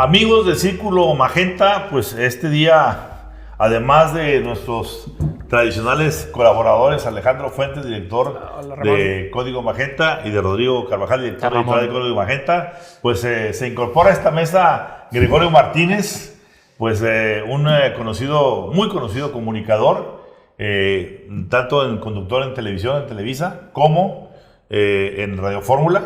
Amigos del Círculo Magenta, pues este día, además de nuestros tradicionales colaboradores, Alejandro Fuentes, director de Código Magenta, y de Rodrigo Carvajal, director de Código Magenta, pues se incorpora a esta mesa Gregorio Martínez, pues un muy conocido comunicador, tanto en conductor en televisión, en Televisa, como en Radio Fórmula,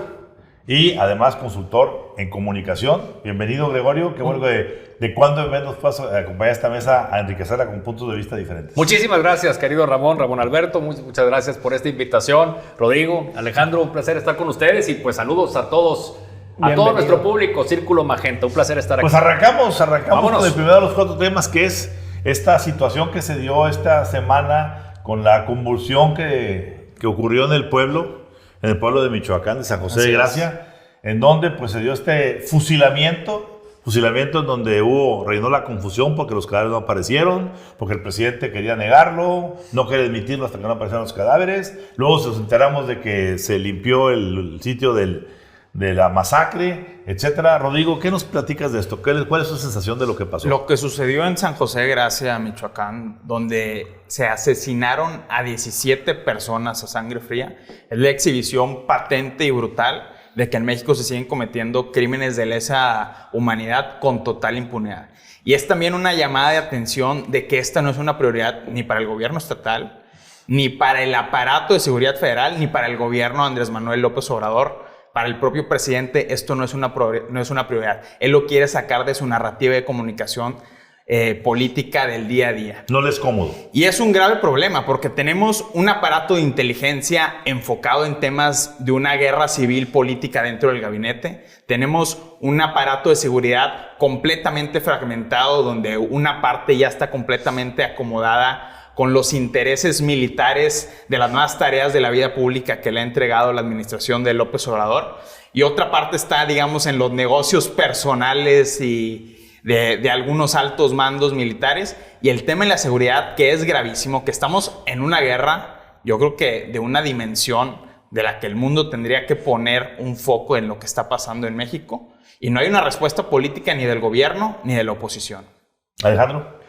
y además consultor en comunicación. Bienvenido, Gregorio. Qué bueno que de cuando en vez nos puedas acompañar a esta mesa a enriquecerla con puntos de vista diferentes. Muchísimas gracias, querido Ramón Alberto. Muchas gracias por esta invitación. Rodrigo, Alejandro, un placer estar con ustedes y pues saludos a todos. A todo nuestro público, Círculo Magenta. Un placer estar aquí. Pues arrancamos con el primero de los 4 temas, que es esta situación que se dio esta semana con la convulsión que ocurrió en el pueblo de Michoacán, de San José de Gracia, en donde pues se dio este fusilamiento en donde reinó la confusión porque los cadáveres no aparecieron, porque el presidente quería negarlo, no quería admitirlo hasta que no aparecieran los cadáveres. Luego nos enteramos de que se limpió el sitio de la masacre, etcétera. Rodrigo, ¿qué nos platicas de esto? ¿Cuál es tu sensación de lo que pasó? Lo que sucedió en San José de Gracia, Michoacán, donde se asesinaron a 17 personas a sangre fría, es la exhibición patente y brutal de que en México se siguen cometiendo crímenes de lesa humanidad con total impunidad. Y es también una llamada de atención de que esta no es una prioridad ni para el gobierno estatal, ni para el aparato de seguridad federal, ni para el gobierno de Andrés Manuel López Obrador. Para el propio presidente esto no es una prioridad. Él lo quiere sacar de su narrativa de comunicación política del día a día. No le es cómodo. Y es un grave problema porque tenemos un aparato de inteligencia enfocado en temas de una guerra civil política dentro del gabinete. Tenemos un aparato de seguridad completamente fragmentado donde una parte ya está completamente acomodada con los intereses militares de las nuevas tareas de la vida pública que le ha entregado la administración de López Obrador. Y otra parte está, digamos, en los negocios personales y de algunos altos mandos militares. Y el tema de la seguridad, que es gravísimo, que estamos en una guerra, yo creo que de una dimensión de la que el mundo tendría que poner un foco en lo que está pasando en México. Y no hay una respuesta política ni del gobierno ni de la oposición. Alejandro.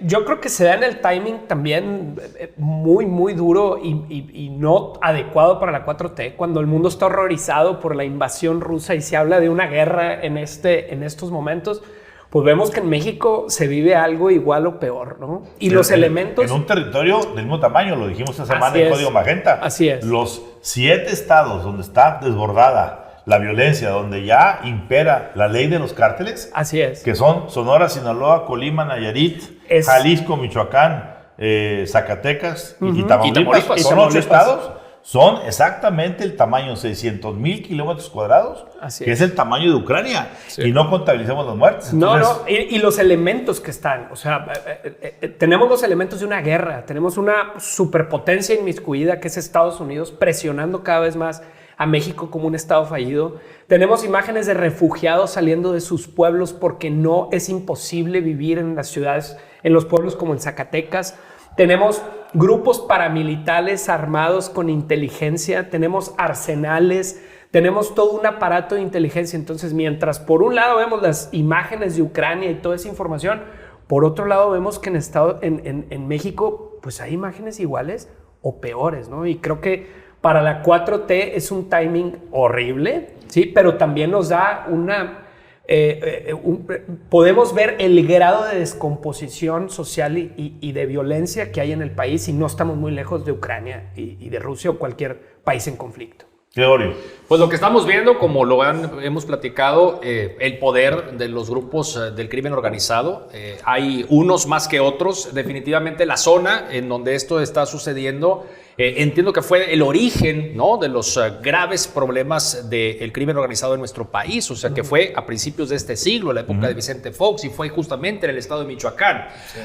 Yo creo que se da en el timing también muy duro y no adecuado para la 4T, cuando el mundo está horrorizado por la invasión rusa y se habla de una guerra en estos momentos. Pues vemos que en México se vive algo igual o peor, ¿no? Y los elementos... En un territorio del mismo tamaño, lo dijimos esta semana en Código Magenta. Así es. Los 7 estados donde está desbordada la violencia, donde ya impera la ley de los cárteles. Así es. Que son Sonora, Sinaloa, Colima, Nayarit, Jalisco, Michoacán, Zacatecas y Tamaulipas. Son 8 estados. Son exactamente el tamaño, 600,000 kilómetros cuadrados, que es el tamaño de Ucrania. Sí. Y no contabilicemos las muertes. Entonces, y los elementos que están. O sea, tenemos los elementos de una guerra. Tenemos una superpotencia inmiscuida que es Estados Unidos, presionando cada vez más a México como un estado fallido. Tenemos imágenes de refugiados saliendo de sus pueblos porque no es imposible vivir en las ciudades, en los pueblos como en Zacatecas. Tenemos grupos paramilitares armados con inteligencia, tenemos arsenales, tenemos todo un aparato de inteligencia. Entonces, mientras por un lado vemos las imágenes de Ucrania y toda esa información, por otro lado vemos que en México pues hay imágenes iguales o peores, ¿no? Y creo que para la 4T es un timing horrible, ¿sí? Pero también nos da podemos ver el grado de descomposición social y de violencia que hay en el país y no estamos muy lejos de Ucrania y de Rusia o cualquier país en conflicto. Gregorio. Pues lo que estamos viendo, como hemos platicado, el poder de los grupos del crimen organizado. Hay unos más que otros. Definitivamente la zona en donde esto está sucediendo, entiendo que fue el origen, ¿no?, de los graves problemas del crimen organizado en nuestro país. O sea, que fue a principios de este siglo, la época de Vicente Fox, y fue justamente en el estado de Michoacán. Sí.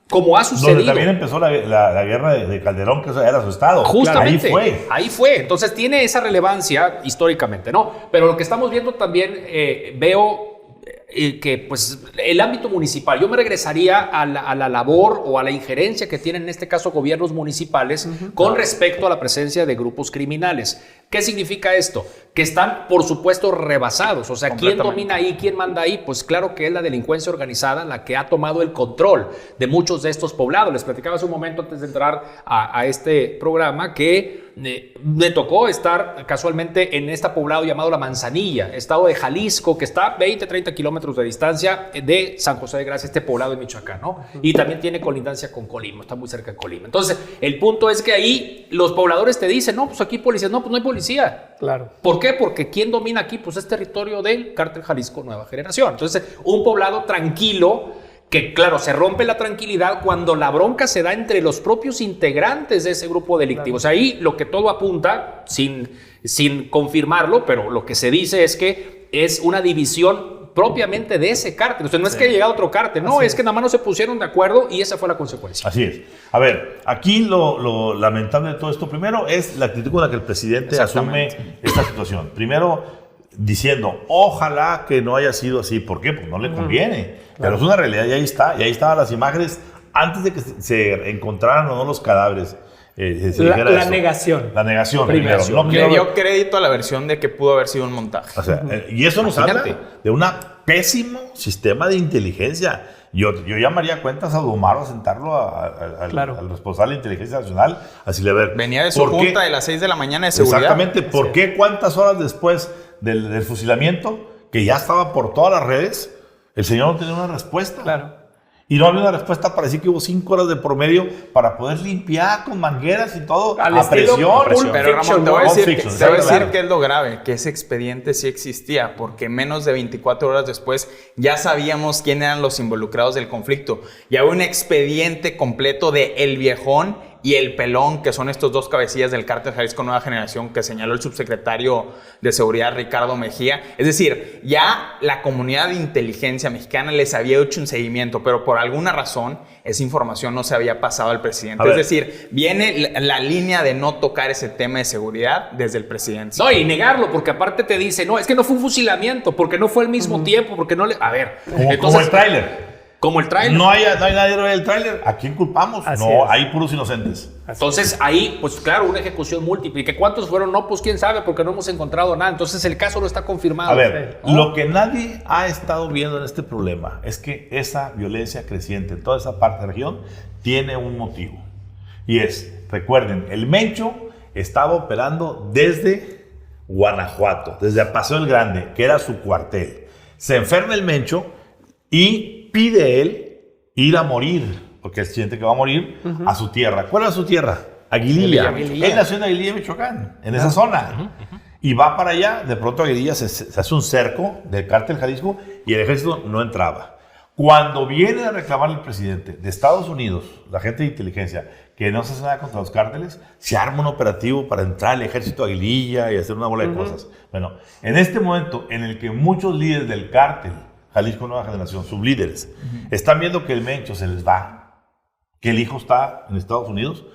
Como ha sucedido. Donde también empezó la guerra de Calderón, que era su estado. Justamente. Ahí fue. Entonces tiene esa relevancia históricamente, ¿no? Pero lo que estamos viendo también, veo que pues el ámbito municipal, yo me regresaría a la labor o a la injerencia que tienen en este caso gobiernos municipales con respecto a la presencia de grupos criminales. ¿Qué significa esto? Que están, por supuesto, rebasados. O sea, ¿quién domina ahí? ¿Quién manda ahí? Pues claro que es la delincuencia organizada la que ha tomado el control de muchos de estos poblados. Les platicaba hace un momento antes de entrar a este programa que me tocó estar casualmente en este poblado llamado La Manzanilla, estado de Jalisco, que está a 20, 30 kilómetros de distancia de San José de Gracia, este poblado de Michoacán, ¿no? Y también tiene colindancia con Colima, está muy cerca de Colima. Entonces, el punto es que ahí los pobladores te dicen, no, pues aquí policía, no, pues no hay policía. Claro. ¿Por qué? Porque ¿quién domina aquí? Pues es territorio del Cártel Jalisco Nueva Generación. Entonces, un poblado tranquilo que, claro, se rompe la tranquilidad cuando la bronca se da entre los propios integrantes de ese grupo delictivo. Claro. O sea, ahí lo que todo apunta, sin confirmarlo, pero lo que se dice es que es una división propiamente de ese cártel. O sea, no es que haya llegado otro cártel, no, es que nada más no se pusieron de acuerdo y esa fue la consecuencia. Así es. A ver, aquí lo lamentable de todo esto, primero, es la actitud con la que el presidente asume esta situación. Primero, diciendo, ojalá que no haya sido así. ¿Por qué? Pues no le conviene. Claro. Pero es una realidad y ahí está. Y ahí estaban las imágenes antes de que se encontraran o no los cadáveres. La negación. La negación. No le dio crédito a la versión de que pudo haber sido un montaje. O sea, y eso nos habla de un pésimo sistema de inteligencia. Yo llamaría cuentas a Domaro a sentarlo al responsable de inteligencia nacional. Así le ver. Venía de su junta de las 6 de la mañana de seguridad. Exactamente. ¿Por qué cuántas horas después del fusilamiento, que ya estaba por todas las redes, el señor no tenía una respuesta? Claro. Y no había una respuesta, parecía que hubo 5 horas de promedio para poder limpiar con mangueras y todo. A presión. Pero Ramón, te voy a decir que es lo grave, que ese expediente sí existía, porque menos de 24 horas después ya sabíamos quién eran los involucrados del conflicto. Y había un expediente completo de El Viejón y El Pelón, que son estos dos cabecillas del Cártel Jalisco Nueva Generación que señaló el subsecretario de Seguridad Ricardo Mejía. Es decir, ya la comunidad de inteligencia mexicana les había hecho un seguimiento, pero por alguna razón esa información no se había pasado al presidente. Es decir, viene la línea de no tocar ese tema de seguridad desde el presidente. No, y negarlo, porque aparte te dice, no, es que no fue un fusilamiento, porque no fue al mismo tiempo, porque no le... A ver, como el tráiler. Como el tráiler. No hay nadie que vea el tráiler. ¿A quién culpamos? Hay puros inocentes. Entonces ahí, pues claro, una ejecución múltiple. ¿Y que cuántos fueron? No, pues quién sabe, porque no hemos encontrado nada. Entonces el caso no está confirmado. A ver, lo que nadie ha estado viendo en este problema es que esa violencia creciente en toda esa parte de la región tiene un motivo. Y es, recuerden, el Mencho estaba operando desde Guanajuato, desde Paseo del Grande, que era su cuartel. Se enferma el Mencho y pide él ir a morir, porque él siente que va a morir, a su tierra. ¿Cuál es su tierra? Aguililla. Él nació en Aguililla, Michoacán, en esa zona. Y va para allá, de pronto Aguililla se hace un cerco del Cártel Jalisco y el ejército no entraba. Cuando viene a reclamar el presidente de Estados Unidos, la gente de inteligencia, que no se hace nada contra los cárteles, se arma un operativo para entrar al ejército de Aguililla y hacer una bola de cosas. Bueno, en este momento en el que muchos líderes del cártel Jalisco Nueva Generación, sus líderes, están viendo que el Mencho se les va, que el hijo está en Estados Unidos,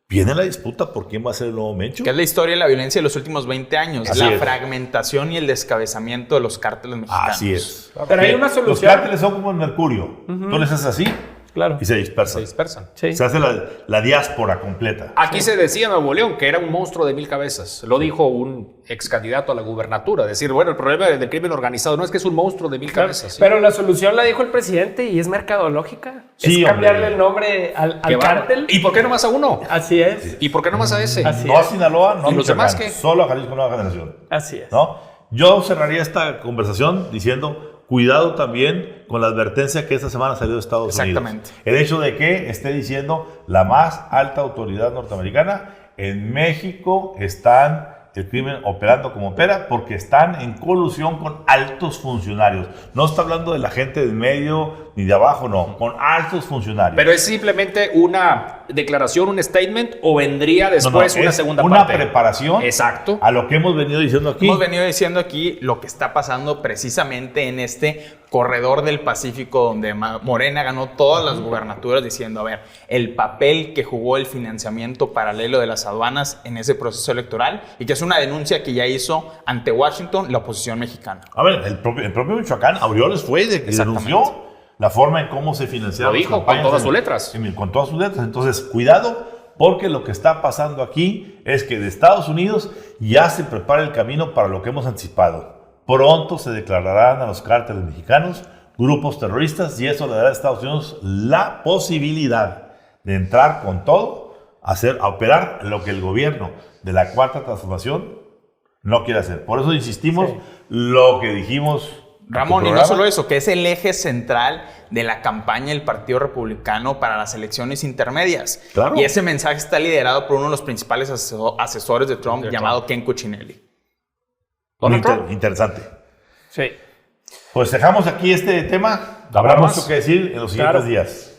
viene la disputa por quién va a ser el nuevo Mencho. Que es la historia de la violencia de los últimos 20 años, fragmentación y el descabezamiento de los cárteles mexicanos. Así es. Pero hay una solución. Los cárteles son como el mercurio. Tú les haces así. Claro. Y se dispersan. Sí. Se hace la diáspora completa. Aquí se decía en Nuevo León que era un monstruo de 1000 cabezas. Lo dijo un ex candidato a la gubernatura. Decir, bueno, el problema del crimen organizado no es que es un monstruo de 1000 cabezas. ¿Sí? Pero la solución la dijo el presidente y es mercadológica. Sí, es cambiarle el nombre al cártel. ¿Y por qué no más a uno? Así es. ¿Y por qué no más a ese? No a Sinaloa, no a los demás qué? Solo a Jalisco Nueva Generación. Así es. ¿No? Yo cerraría esta conversación diciendo... Cuidado también con la advertencia que esta semana salió de Estados Unidos. Exactamente. El hecho de que esté diciendo la más alta autoridad norteamericana, en México están el crimen operando como opera porque están en colusión con altos funcionarios. No está hablando de la gente del medio ni de abajo, no, con altos funcionarios. Pero es simplemente una declaración, un statement, o vendría después una segunda parte. Una preparación. Exacto. A lo que hemos venido diciendo aquí. Hemos venido diciendo aquí lo que está pasando precisamente en este corredor del Pacífico donde Morena ganó todas las gubernaturas, diciendo, a ver, el papel que jugó el financiamiento paralelo de las aduanas en ese proceso electoral, y que es una denuncia que ya hizo ante Washington la oposición mexicana. A ver, el propio Michoacán, Aureoles fue de que denunció la forma en cómo se financiaron. Lo dijo con todas sus letras. Con todas sus letras. Entonces, cuidado, porque lo que está pasando aquí es que de Estados Unidos ya se prepara el camino para lo que hemos anticipado. Pronto se declararán a los cárteles mexicanos grupos terroristas y eso le dará a Estados Unidos la posibilidad de entrar con todo a operar lo que el gobierno de la Cuarta Transformación no quiere hacer. Por eso insistimos lo que dijimos. Ramón, y no solo eso, que es el eje central de la campaña del Partido Republicano para las elecciones intermedias. Claro. Y ese mensaje está liderado por uno de los principales asesores de Trump, llamado Ken Cuccinelli. Interesante. Sí. Pues dejamos aquí este tema. Habrá mucho que decir en los siguientes días.